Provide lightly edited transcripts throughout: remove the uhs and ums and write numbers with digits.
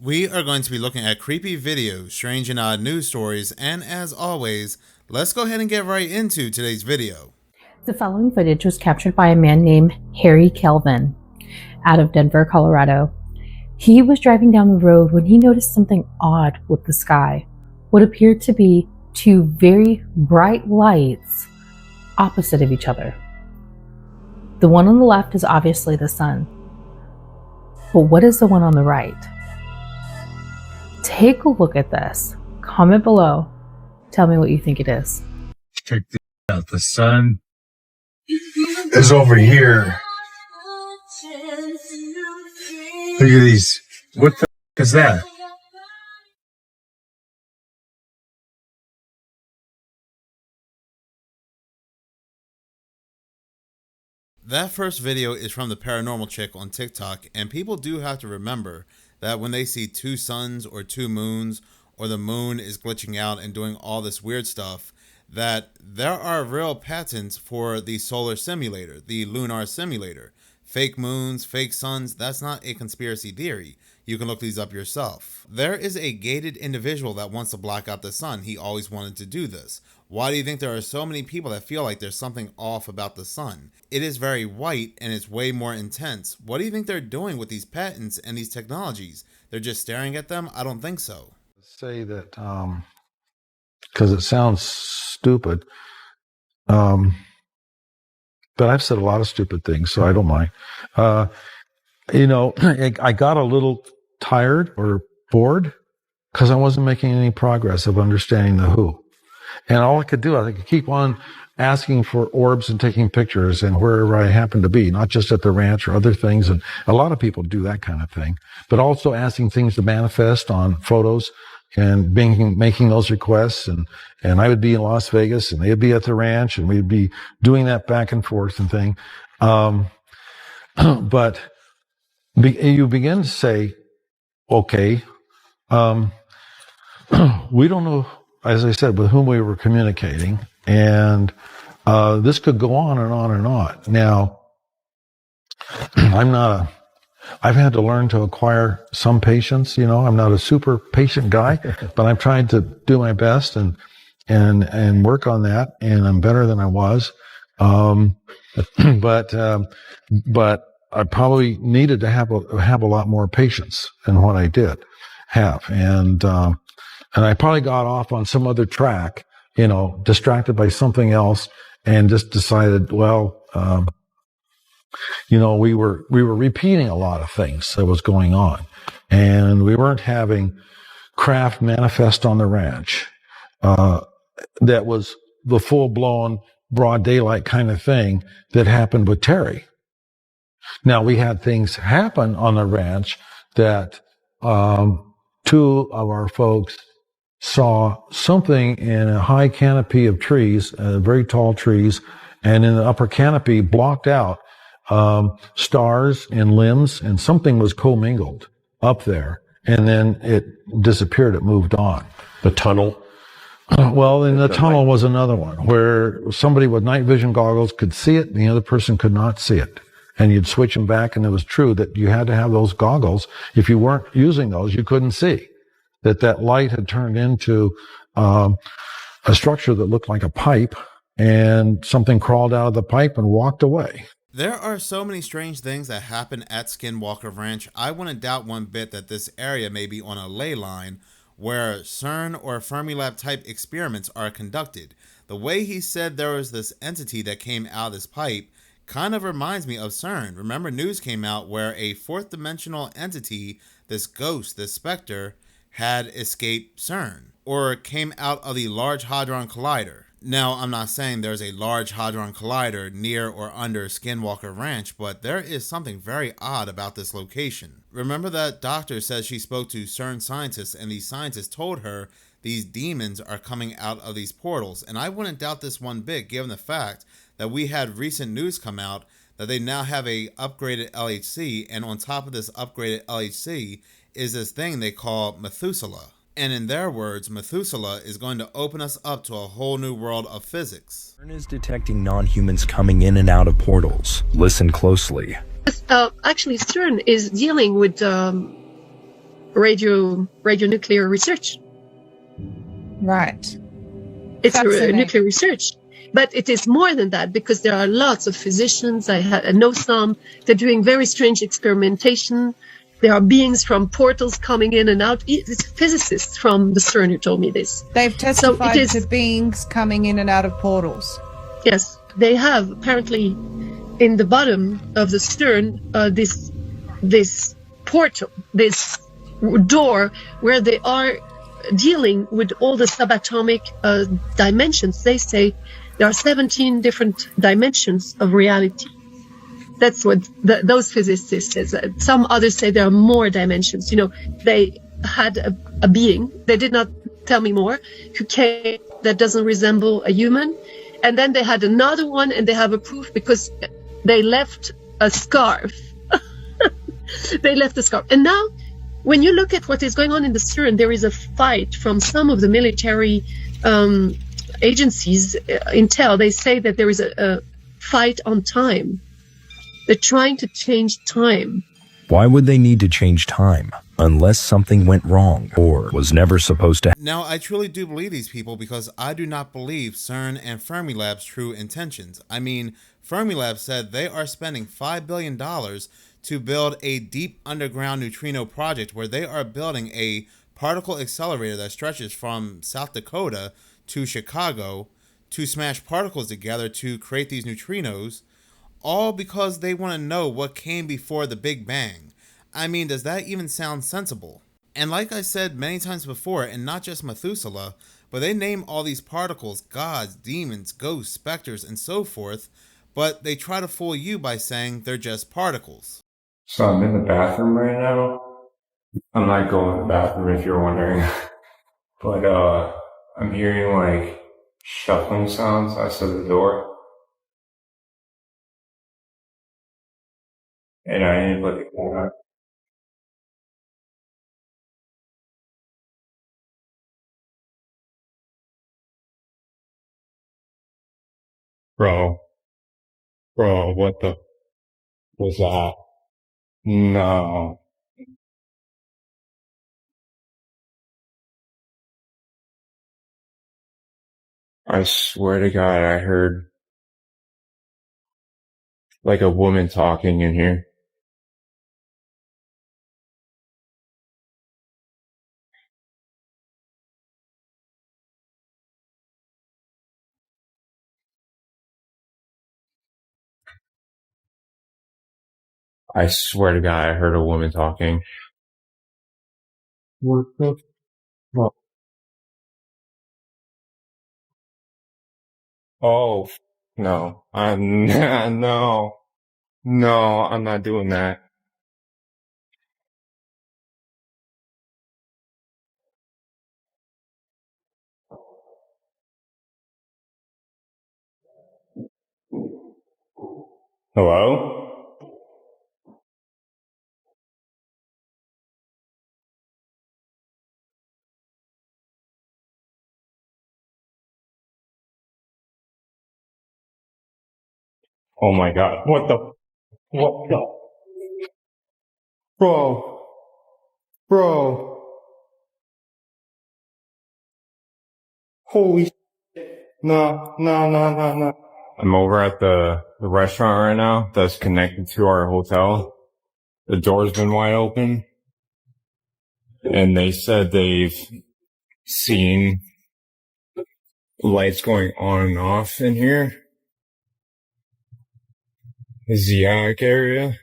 We are going to be looking at creepy videos, strange and odd news stories, and as always, let's go ahead and get right into today's video. The following footage was captured by a man named Harry Kelvin out of Denver, Colorado. He was driving down the road when he noticed something odd with the sky. What appeared to be two very bright lights opposite of each other. The one on the left is obviously the sun. But what is the one on the right? Take a look at this. Comment below. Tell me what you think it is. Check this out. The sun is over here. Look at these. What the is that? That first video is from the Paranormal Chick on TikTok, and people do have to remember that when they see two suns or two moons, or the moon is glitching out and doing all this weird stuff, that there are real patents for the solar simulator, the lunar simulator. Fake moons, fake suns, that's not a conspiracy theory. You can look these up yourself. There is a gated individual that wants to block out the sun. He always wanted to do this. Why do you think there are so many people that feel like there's something off about the sun? It is very white and it's way more intense. What do you think they're doing with these patents and these technologies? They're just staring at them? I don't think so. Say that because it sounds stupid, but I've said a lot of stupid things, so I don't mind. I got a little tired or bored because I wasn't making any progress of understanding the who. And all I could do, I could keep on asking for orbs and taking pictures and wherever I happen to be, not just at the ranch or other things. And a lot of people do that kind of thing, but also asking things to manifest on photos and making those requests. And I would be in Las Vegas and they'd be at the ranch and we'd be doing that back and forth and thing. But you begin to say, okay, we don't know, as I said, with whom we were communicating, and this could go on and on and on. Now, I've had to learn to acquire some patience. I'm not a super patient guy, but I'm trying to do my best and work on that, and I'm better than I was. But I probably needed to have a lot more patience than what I did have, and I probably got off on some other track, distracted by something else, and just decided, well, we were repeating a lot of things that was going on, and we weren't having craft manifest on the ranch. That was the full-blown broad daylight kind of thing that happened with Terry. Now, we had things happen on the ranch that two of our folks saw something in a high canopy of trees, very tall trees, and in the upper canopy blocked out stars and limbs, and something was commingled up there, and then it disappeared. It moved on. The tunnel? Well, in the tunnel was another one where somebody with night vision goggles could see it and the other person could not see it. And you'd switch them back, and it was true that you had to have those goggles. If you weren't using those, you couldn't see. That light had turned into a structure that looked like a pipe, and something crawled out of the pipe and walked away. There are so many strange things that happen at Skinwalker Ranch. I wouldn't doubt one bit that this area may be on a ley line where CERN or Fermilab type experiments are conducted. The way he said there was this entity that came out of this pipe kind of reminds me of CERN. Remember, news came out where a fourth dimensional entity, this ghost, this specter, had escaped CERN or came out of the Large Hadron Collider. Now, I'm not saying there's a Large Hadron Collider near or under Skinwalker Ranch, but there is something very odd about this location. Remember that doctor says she spoke to CERN scientists, and these scientists told her these demons are coming out of these portals, and I wouldn't doubt this one bit given the fact that we had recent news come out that they now have a upgraded LHC, and on top of this upgraded LHC is this thing they call Methuselah. And in their words, Methuselah is going to open us up to a whole new world of physics. CERN is detecting non-humans coming in and out of portals. Listen closely. Actually, CERN is dealing with radionuclear research. Right. It's Fascinating. nuclear research. But it is more than that, because there are lots of physicians. I know some. They're doing very strange experimentation. There are beings from portals coming in and out. It's physicists from the CERN who told me this. They've testified to beings coming in and out of portals. Yes, they have. Apparently, in the bottom of the CERN, this portal, this door, where they are dealing with all the subatomic dimensions. They say there are 17 different dimensions of reality. That's what those physicists say. Some others say there are more dimensions. You know, they had a being, they did not tell me more, who came that doesn't resemble a human. And then they had another one, and they have a proof because they left a scarf. They left a scarf. And now, when you look at what is going on in the CERN, there is a fight from some of the military agencies, intel. They say that there is a fight on time. They're trying to change time. Why would they need to change time unless something went wrong or was never supposed to happen? Now, I truly do believe these people because I do not believe CERN and Fermilab's true intentions. I mean, Fermilab said they are spending $5 billion to build a deep underground neutrino project where they are building a particle accelerator that stretches from South Dakota to Chicago to smash particles together to create these neutrinos, all because they want to know what came before the Big Bang. I mean, does that even sound sensible? And like I said many times before, and not just Methuselah, but they name all these particles gods, demons, ghosts, specters, and so forth, but they try to fool you by saying they're just particles. So I'm in the bathroom right now. I'm not going to the bathroom if you're wondering. But, I'm hearing like shuffling sounds outside the door. And I ain't looking for it. Bro, what the was that? No. I swear to God, I heard like a woman talking in here. I swear to God, I heard a woman talking. What the fuck? Oh, no. No. No, I'm not doing that. Hello? Oh my God. What the, bro, holy, no. I'm over at the restaurant right now that's connected to our hotel. The door's been wide open. And they said they've seen lights going on and off in here. The Zionic area.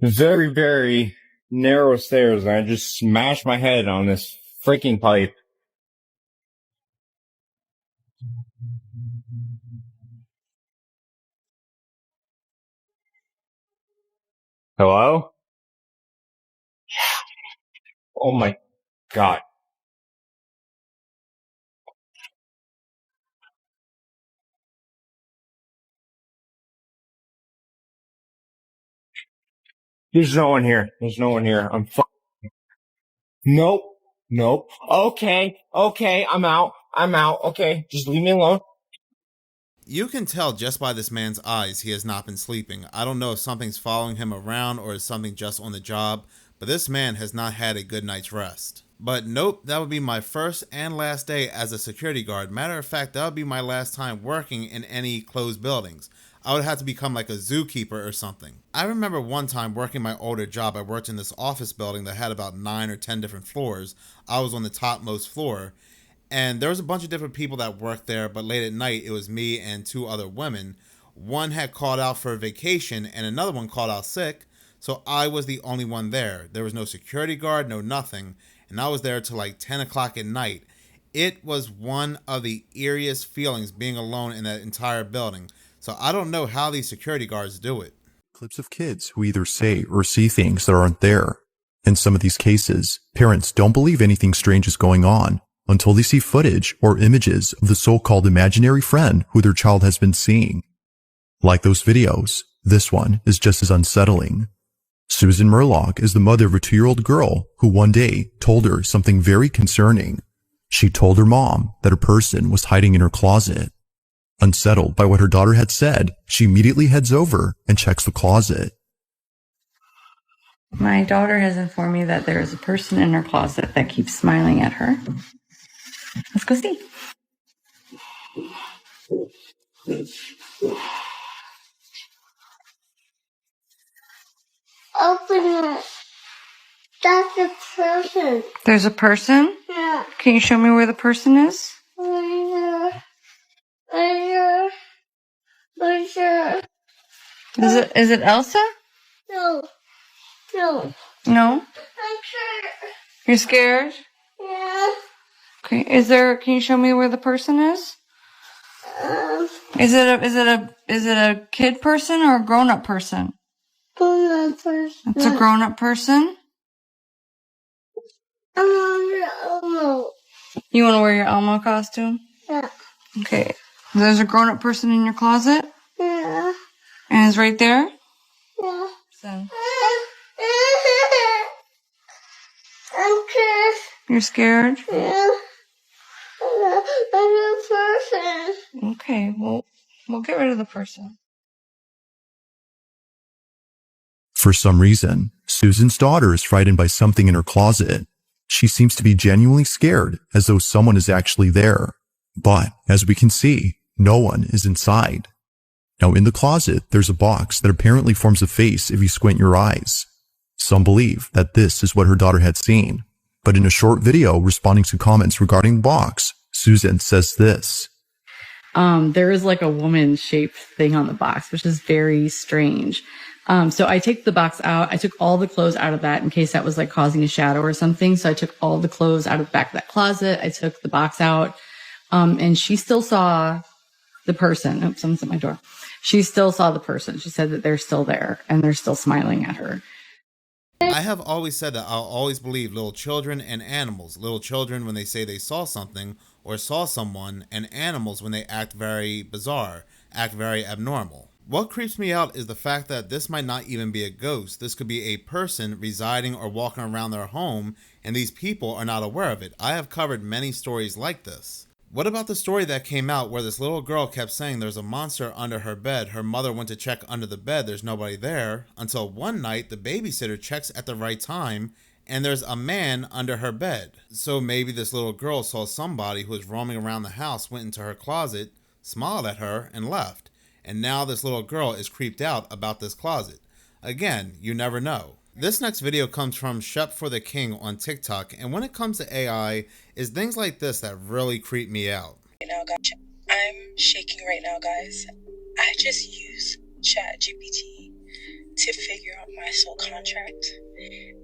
Very, very narrow stairs, and I just smashed my head on this freaking pipe. Hello? Oh my God. There's no one here. I'm Nope. Okay, I'm out. Okay, just leave me alone. You can tell just by this man's eyes he has not been sleeping. I don't know if something's following him around or is something just on the job, but this man has not had a good night's rest. But nope, that would be my first and last day as a security guard. Matter of fact, that would be my last time working in any closed buildings. I would have to become like a zookeeper or something. I remember one time working my older job, I worked in this office building that had about 9 or 10 different floors. I was on the topmost floor. And there was a bunch of different people that worked there, but late at night, it was me and 2 other women. One had called out for a vacation and another one called out sick, so I was the only one there. There was no security guard, no nothing, and I was there till like 10 o'clock at night. It was one of the eeriest feelings being alone in that entire building, so I don't know how these security guards do it. Clips of kids who either say or see things that aren't there. In some of these cases, parents don't believe anything strange is going on until they see footage or images of the so-called imaginary friend who their child has been seeing. Like those videos, this one is just as unsettling. Susan Murlock is the mother of a 2-year-old girl who one day told her something very concerning. She told her mom that a person was hiding in her closet. Unsettled by what her daughter had said, she immediately heads over and checks the closet. My daughter has informed me that there is a person in her closet that keeps smiling at her. Let's go see. Open it. That's a person. There's a person? Yeah. Can you show me where the person is? Right here. Right here. Is it Elsa? No. No. No? I'm sure. You're scared? Yeah. Okay. Can you show me where the person is? Is it a kid person or a grown-up person? Grown-up person. It's a grown-up person? I'm on Elmo. You want to wear your Elmo costume? Yeah. Okay. There's a grown-up person in your closet? Yeah. And it's right there? Yeah. So. I'm scared. You're scared? Yeah. I'm a person. Okay, well, we'll get rid of the person. For some reason, Susan's daughter is frightened by something in her closet. She seems to be genuinely scared, as though someone is actually there. But, as we can see, no one is inside. Now, in the closet, there's a box that apparently forms a face if you squint your eyes. Some believe that this is what her daughter had seen. But in a short video responding to comments regarding the box, Susan says this. There is like a woman-shaped thing on the box, which is very strange. So I take the box out. I took all the clothes out of that in case that was like causing a shadow or something. So I took all the clothes out of the back of that closet. I took the box out. And she still saw the person. Oops, someone's at my door. She still saw the person. She said that they're still there and they're still smiling at her. I have always said that I'll always believe little children and animals. Little children when they say they saw something or saw someone, and animals when they act very bizarre, act very abnormal. What creeps me out is the fact that this might not even be a ghost. This could be a person residing or walking around their home, and these people are not aware of it. I have covered many stories like this. What about the story that came out where this little girl kept saying there's a monster under her bed? Her mother went to check under the bed, there's nobody there, until one night the babysitter checks at the right time and there's a man under her bed. So maybe this little girl saw somebody who was roaming around the house, went into her closet, smiled at her, and left. And now this little girl is creeped out about this closet. Again, you never know. This next video comes from Shep for the King on TikTok, and when it comes to AI, it's things like this that really creep me out. I'm shaking right now, guys. I just use ChatGPT to figure out my soul contract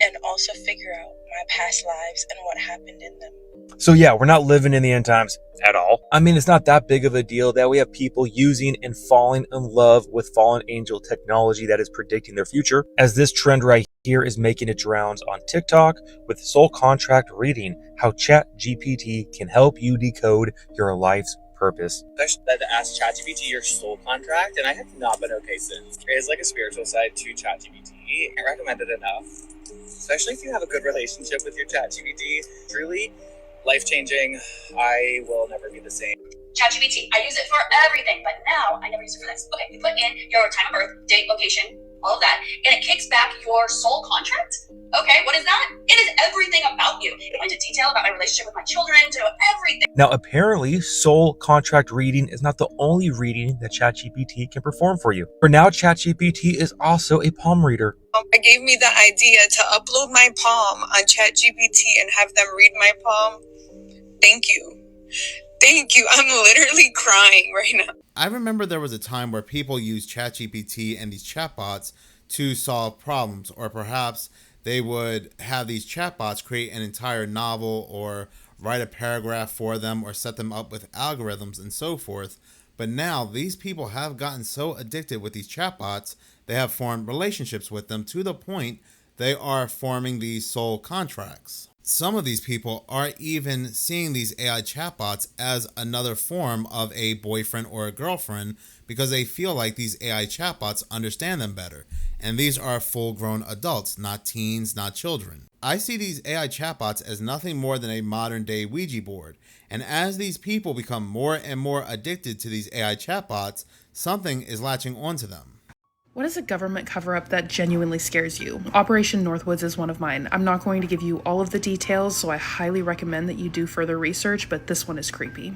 and also figure out my past lives and what happened in them. So yeah, we're not living in the end times at all. I mean, it's not that big of a deal that we have people using and falling in love with fallen angel technology that is predicting their future, as this trend right here is making its rounds on TikTok with soul contract reading, how ChatGPT can help you decode your life's purpose. I said to ask ChatGPT your soul contract, and I have not been okay since. There is like a spiritual side to ChatGPT. I recommend it enough, especially if you have a good relationship with your ChatGPT. Truly life-changing. I will never be the same. ChatGPT. I use it for everything, but now I never use it for this. Okay, you put in your time of birth, date, location, all of that, and it kicks back your soul contract. Okay, what is that? It is everything about you. It went into detail about my relationship with my children, to everything. Now, apparently, soul contract reading is not the only reading that ChatGPT can perform for you. For now, ChatGPT is also a palm reader. It gave me the idea to upload my palm on ChatGPT and have them read my palm. Thank you. Thank you. I'm literally crying right now. I remember there was a time where people used ChatGPT and these chatbots to solve problems, or perhaps they would have these chatbots create an entire novel or write a paragraph for them or set them up with algorithms and so forth. But now these people have gotten so addicted with these chatbots, they have formed relationships with them to the point they are forming these soul contracts. Some of these people are even seeing these AI chatbots as another form of a boyfriend or a girlfriend because they feel like these AI chatbots understand them better. And these are full-grown adults, not teens, not children. I see these AI chatbots as nothing more than a modern-day Ouija board. And as these people become more and more addicted to these AI chatbots, something is latching onto them. What is a government cover-up that genuinely scares you? Operation Northwoods is one of mine. I'm not going to give you all of the details, so I highly recommend that you do further research, but this one is creepy.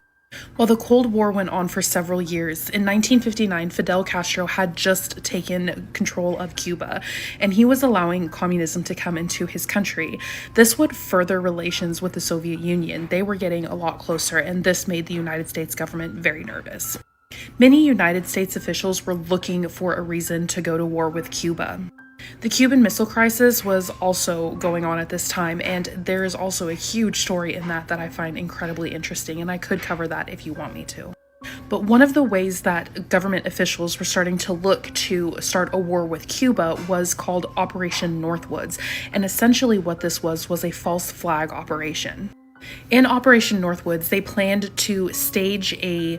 While the Cold War went on for several years, in 1959, Fidel Castro had just taken control of Cuba, and he was allowing communism to come into his country. This would further relations with the Soviet Union. They were getting a lot closer, and this made the United States government very nervous. Many United States officials were looking for a reason to go to war with Cuba. The Cuban Missile Crisis was also going on at this time, and there is also a huge story in that I find incredibly interesting, and I could cover that if you want me to. But one of the ways that government officials were starting to look to start a war with Cuba was called Operation Northwoods, and essentially what this was a false flag operation. In Operation Northwoods, they planned to stage a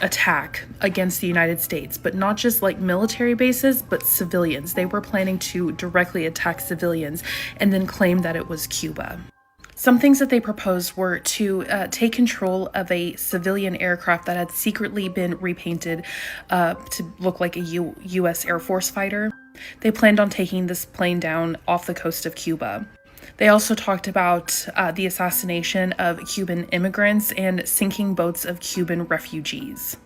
attack against the United States, but not just like military bases, but civilians. They were planning to directly attack civilians and then claim that it was Cuba. Some things that they proposed were to take control of a civilian aircraft that had secretly been repainted to look like a U.S. Air Force fighter. They planned on taking this plane down off the coast of Cuba. They also talked about the assassination of Cuban immigrants and sinking boats of Cuban refugees.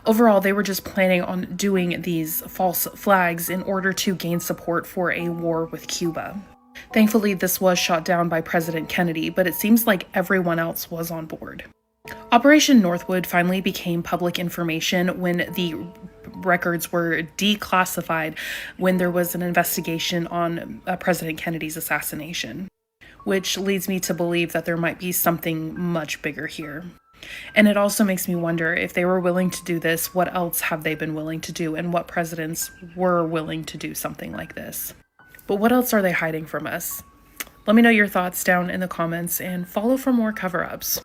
Overall, they were just planning on doing these false flags in order to gain support for a war with Cuba. Thankfully, this was shot down by President Kennedy, but it seems like everyone else was on board. Operation Northwood finally became public information when the records were declassified when there was an investigation on President Kennedy's assassination, which leads me to believe that there might be something much bigger here. And it also makes me wonder, if they were willing to do this, what else have they been willing to do, and what presidents were willing to do something like this? But what else are they hiding from us? Let me know your thoughts down in the comments, and follow for more cover-ups.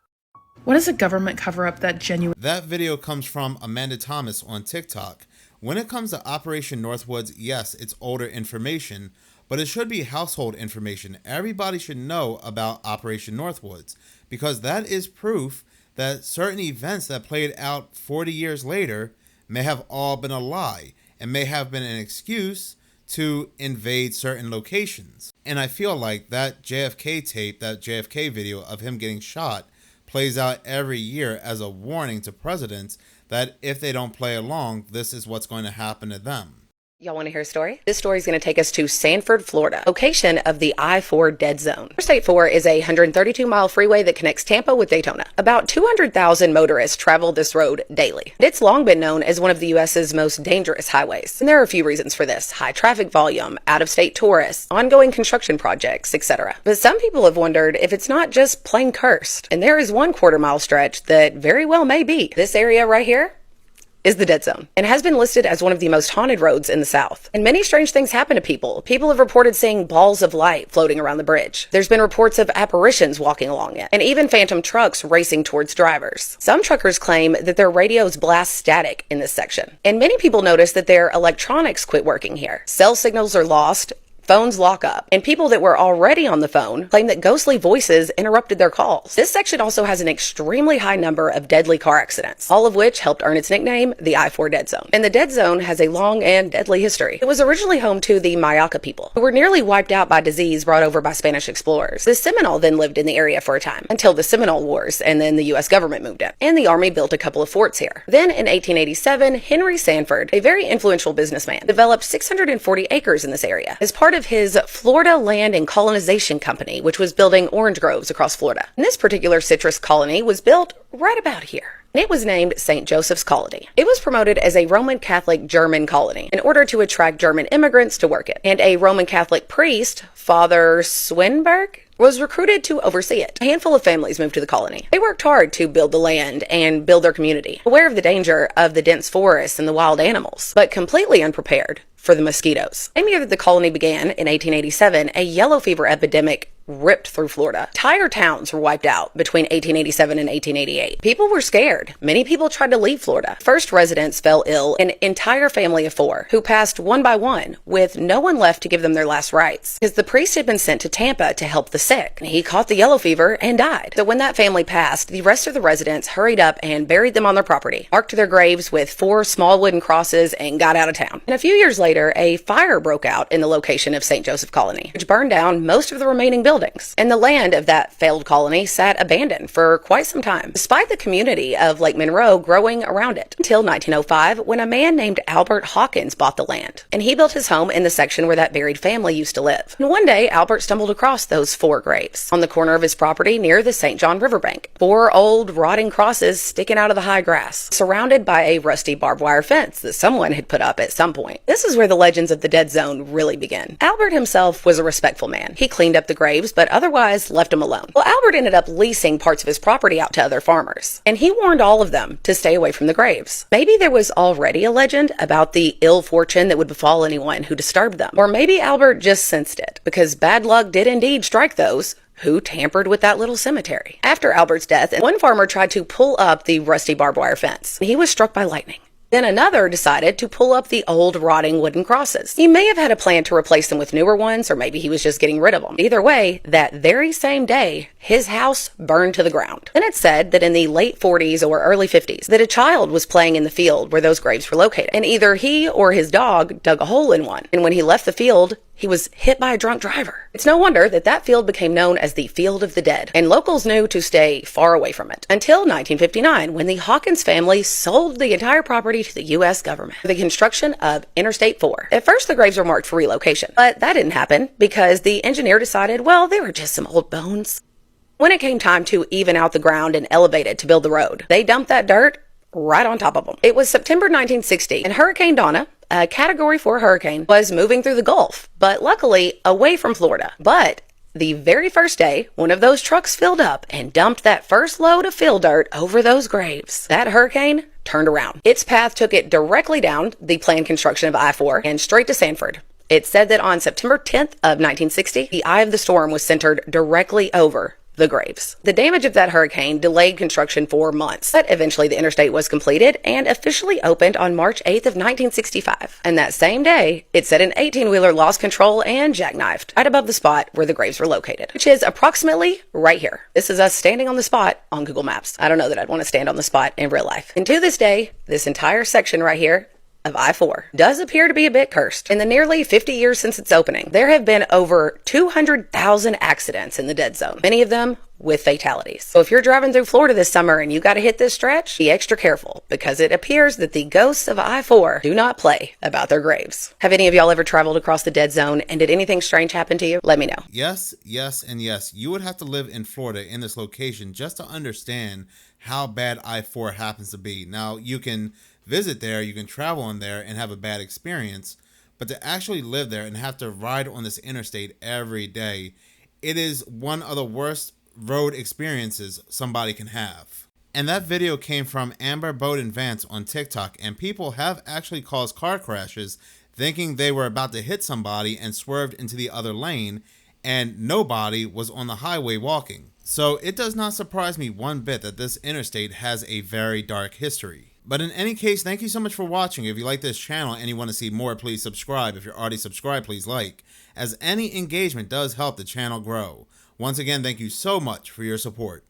What is a government cover-up that genuinely... That video comes from Amanda Thomas on TikTok. When it comes to Operation Northwoods, yes, it's older information, but it should be household information. Everybody should know about Operation Northwoods, because that is proof that certain events that played out 40 years later may have all been a lie and may have been an excuse to invade certain locations. And I feel like that JFK tape, that JFK video of him getting shot, plays out every year as a warning to presidents that if they don't play along, this is what's going to happen to them. Y'all want to hear a story? This story is going to take us to Sanford, Florida, location of the I-4 dead zone. Interstate 4 is a 132-mile freeway that connects Tampa with Daytona. About 200,000 motorists travel this road daily. It's long been known as one of the U.S.'s most dangerous highways. And there are a few reasons for this: high traffic volume, out-of-state tourists, ongoing construction projects, etc. But some people have wondered if it's not just plain cursed. And there is one quarter-mile stretch that very well may be. This area right here is the dead zone, and has been listed as one of the most haunted roads in the South. And many strange things happen to people. People have reported seeing balls of light floating around the bridge. There's been reports of apparitions walking along it, and even phantom trucks racing towards drivers. Some truckers claim that their radios blast static in this section, and many people notice that their electronics quit working here. Cell signals are lost, phones lock up, and people that were already on the phone claim that ghostly voices interrupted their calls. This section also has an extremely high number of deadly car accidents, all of which helped earn its nickname, the I-4 Dead Zone. And the Dead Zone has a long and deadly history. It was originally home to the Mayaca people, who were nearly wiped out by disease brought over by Spanish explorers. The Seminole then lived in the area for a time, until the Seminole Wars, and then the U.S. government moved in, and the Army built a couple of forts here. Then in 1887, Henry Sanford, a very influential businessman, developed 640 acres in this area as part of his Florida Land and Colonization Company, which was building orange groves across Florida. And this particular citrus colony was built right about here. It was named St. Joseph's Colony. It was promoted as a Roman Catholic German colony in order to attract German immigrants to work it. And a Roman Catholic priest, Father Swinberg, was recruited to oversee it. A handful of families moved to the colony. They worked hard to build the land and build their community, aware of the danger of the dense forests and the wild animals, but completely unprepared for the mosquitoes. Same year that the colony began, in 1887, a yellow fever epidemic ripped through Florida. Entire towns were wiped out between 1887 and 1888. People were scared. Many people tried to leave Florida. First residents fell ill, an entire family of 4, who passed one by one, with no one left to give them their last rites, because the priest had been sent to Tampa to help the sick. He caught the yellow fever and died. So when that family passed, the rest of the residents hurried up and buried them on their property, marked their graves with 4 small wooden crosses, and got out of town. And a few years later, a fire broke out in the location of St. Joseph Colony, which burned down most of the remaining buildings. And the land of that failed colony sat abandoned for quite some time, despite the community of Lake Monroe growing around it, until 1905, when a man named Albert Hawkins bought the land. And he built his home in the section where that buried family used to live. And one day, Albert stumbled across those 4 graves on the corner of his property near the St. John riverbank. 4 old, rotting crosses sticking out of the high grass, surrounded by a rusty barbed wire fence that someone had put up at some point. This is where the legends of the Dead Zone really begin. Albert himself was a respectful man. He cleaned up the graves, but otherwise left them alone. Well, Albert ended up leasing parts of his property out to other farmers, and he warned all of them to stay away from the graves. Maybe there was already a legend about the ill fortune that would befall anyone who disturbed them, or maybe Albert just sensed it, because bad luck did indeed strike those who tampered with that little cemetery. After Albert's death, one farmer tried to pull up the rusty barbed wire fence. He was struck by lightning. Then another decided to pull up the old rotting wooden crosses. He may have had a plan to replace them with newer ones, or maybe he was just getting rid of them. Either way, that very same day, his house burned to the ground. Then it's said that in the late 40s or early 50s, that a child was playing in the field where those graves were located, and either he or his dog dug a hole in one, and when he left the field, he was hit by a drunk driver. It's no wonder that that field became known as the Field of the Dead, and locals knew to stay far away from it, until 1959, when the Hawkins family sold the entire property to the U.S. government for the construction of Interstate 4. At first, the graves were marked for relocation, but that didn't happen because the engineer decided, well, they were just some old bones. When it came time to even out the ground and elevate it to build the road, they dumped that dirt right on top of them. It was September 1960, and Hurricane Donna, a Category 4 hurricane, was moving through the Gulf, but luckily away from Florida. But the very first day, one of those trucks filled up and dumped that first load of fill dirt over those graves. That hurricane turned around. Its path took it directly down the planned construction of I-4 and straight to Sanford. It's said that on September 10th of 1960, the eye of the storm was centered directly over the graves. The damage of that hurricane delayed construction for months, but eventually the interstate was completed and officially opened on March 8th of 1965. And that same day, it said an 18-wheeler lost control and jackknifed right above the spot where the graves were located, which is approximately right here. This is us standing on the spot on Google Maps. I don't know that I'd want to stand on the spot in real life. And to this day, this entire section right here of I-4 does appear to be a bit cursed. In the nearly 50 years since its opening, there have been over 200,000 accidents in the Dead Zone, many of them with fatalities. So if you're driving through Florida this summer and you got to hit this stretch, be extra careful, because it appears that the ghosts of I-4 do not play about their graves. Have any of y'all ever traveled across the Dead Zone, and did anything strange happen to you? Let me know. Yes, yes, and yes. You would have to live in Florida in this location just to understand how bad I-4 happens to be. Now, you can visit there, you can travel in there and have a bad experience, but to actually live there and have to ride on this interstate every day, it is one of the worst road experiences somebody can have. And that video came from Amber Bowden Vance on TikTok, and people have actually caused car crashes thinking they were about to hit somebody and swerved into the other lane, and nobody was on the highway walking. So it does not surprise me one bit that this interstate has a very dark history. But in any case, thank you so much for watching. If you like this channel and you want to see more, please subscribe. If you're already subscribed, please like, as any engagement does help the channel grow. Once again, thank you so much for your support.